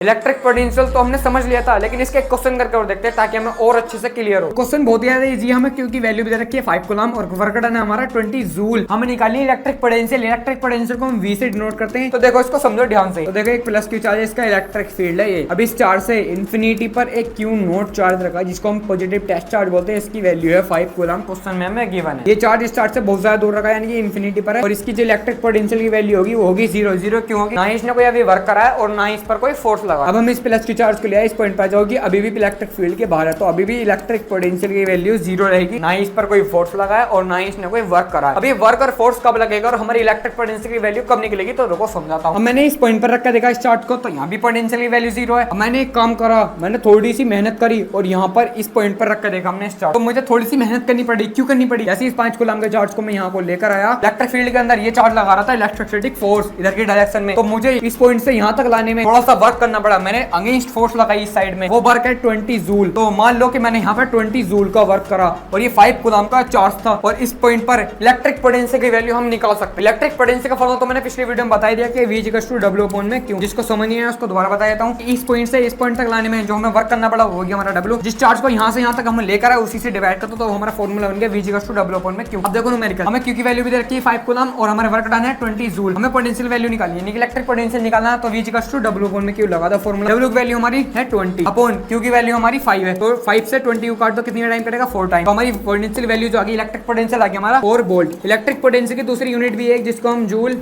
Electric potential तो हमने समझ लिया था, लेकिन इसके एक क्वेश्चन करके और देखते हैं ताकि हमें और अच्छे से क्लियर हो। क्वेश्चन बहुत ज्यादा इजी है हमें, क्योंकि वैल्यू भी दे रखी है 5 कूलम और वर्क डन है हमारा 20 जूल। हमें निकाली इलेक्ट्रिक पोटेंशियल। इलेक्ट्रिक पोटेंशियल को हम वी से डिनोट करते हैं। तो देखो इसको समझो ध्यान से। तो देखो एक प्लस क्यू चार्ज है, इसका इलेक्ट्रिक फील्ड है ये। अब इस चार्ज से इन्फिनिटी पर एक क्यू नोट चार्ज रखा जिसको हम पॉजिटिव टेस्ट चार्ज बोलते हैं। इसकी वैल्यू है 5 कूलम। क्वेश्चन में हमें गिवन है। ये चार्ज इस चार्ज से बहुत ज्यादा दूर रखा है, यानी कि इन्फिनिटी पर है, और इसकी जो इलेक्ट्रिक पोटेंशियल की वैल्यू होगी वो होगी 0। 0 क्यों होगी? ना ही इसने कोई अभी वर्क करा है और ना ही इस पर कोई फोर्स लगा। अब हम इस प्लस क्यू चार्ज को लिया, इस पॉइंट पर जाओगी, अभी भी इलेक्ट्रिक फील्ड के बाहर है, तो अभी भी इलेक्ट्रिक पोटेंशियल की वैल्यू 0 रहेगी। ना ही इस पर कोई फोर्स लगा है और ना ही इसने कोई वर्क करा है। अभी वर्क और फोर्स कब लगेगा और हमारी इलेक्ट्रिक पोटेंशियल की वैल्यू कब निकलेगी, तो रुको समझाता हूं। मैंने इस पॉइंट पर रखकर देखा इस चार्ट को, तो यहाँ भी पोटेंशियल की वैल्यू 0 है। मैंने एक काम करा, मैंने थोड़ी सी मेहनत करी और यहाँ पर इस पॉइंट पर रखकर देखा हमने इस चार्ट, तो मुझे थोड़ी सी मेहनत करनी पड़ी। क्यों करनी पड़ी? जैसे इस 5 कूलम के चार्ज को मैं यहाँ को लेकर आया, इलेक्ट्रिक फील्ड के अंदर ये चार्ज लगा रहा था, इलेक्ट्रोस्टैटिक फोर्स इधर की डायरेक्शन में, तो मुझे इस पॉइंट से यहाँ तक लाने में थोड़ा सा वर्क करना पड़ा। मैंने अगेंस्ट फोर्स लगाई इस साइड में, वो वर्क है 20 जूल। तो मान लो कि मैंने यहाँ पर 20 जूल का वर्क करा और ये 5 कूलम का चार्ज था, और इस पॉइंट पर इलेक्ट्रिक पोटेंशियल की वैल्यू हम निकाल सकते हैं। इलेक्ट्रिक पोटेंशियल का फॉर्मूला तो मैंने पिछले वीडियो में बता दिया कि V = W अपॉन में क्यू। जिसको समझ नहीं है उसको दोबारा बता देता हूँ। इस पॉइंट से इस पॉइंट तक लाने में जो हमें वर्क करना पड़ा वो हो गया हमारा W। जिस चार्ज को यहाँ से यहाँ तक हम लेकर आए उसी से डिवाइड करते तो हमारा फॉर्मूला बन गया V = W अपॉन में क्यू। अब देखो न्यूमेरिकल, हमें क्यू की वैल्यू भी दे रखी है 5 कूलम और हमारा वर्क डन है 20 जूल। हमें पोटेंशियल वैल्यू निकालनी है, इलेक्ट्रिक पोटेंशियल निकालना, तो V = W अपॉन में क्यू लगा दो फॉर्मूला। W की वैल्यू हमारी है 20 अपॉन क्यू की वैल्यू हमारी 5 है, तो 5 से 20 को काट दो, कितनी टाइम करेगा? 4 टाइम। तो हमारी पोटेंशियल वैल्यू जो आ गई, इलेक्ट्रिक पोटेंशियल आ गया हमारा 4 वोल्ट। इलेक्ट्रिक पोटेंशियल की दूसरी यूनिट भी है जिसको हम जूल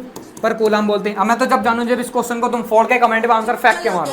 पर कूलम बोलते हैं। अब मैं तो जब जानू जब इस क्वेश्चन को तुम फोड़ के कमेंट में आंसर फेंक के मारो।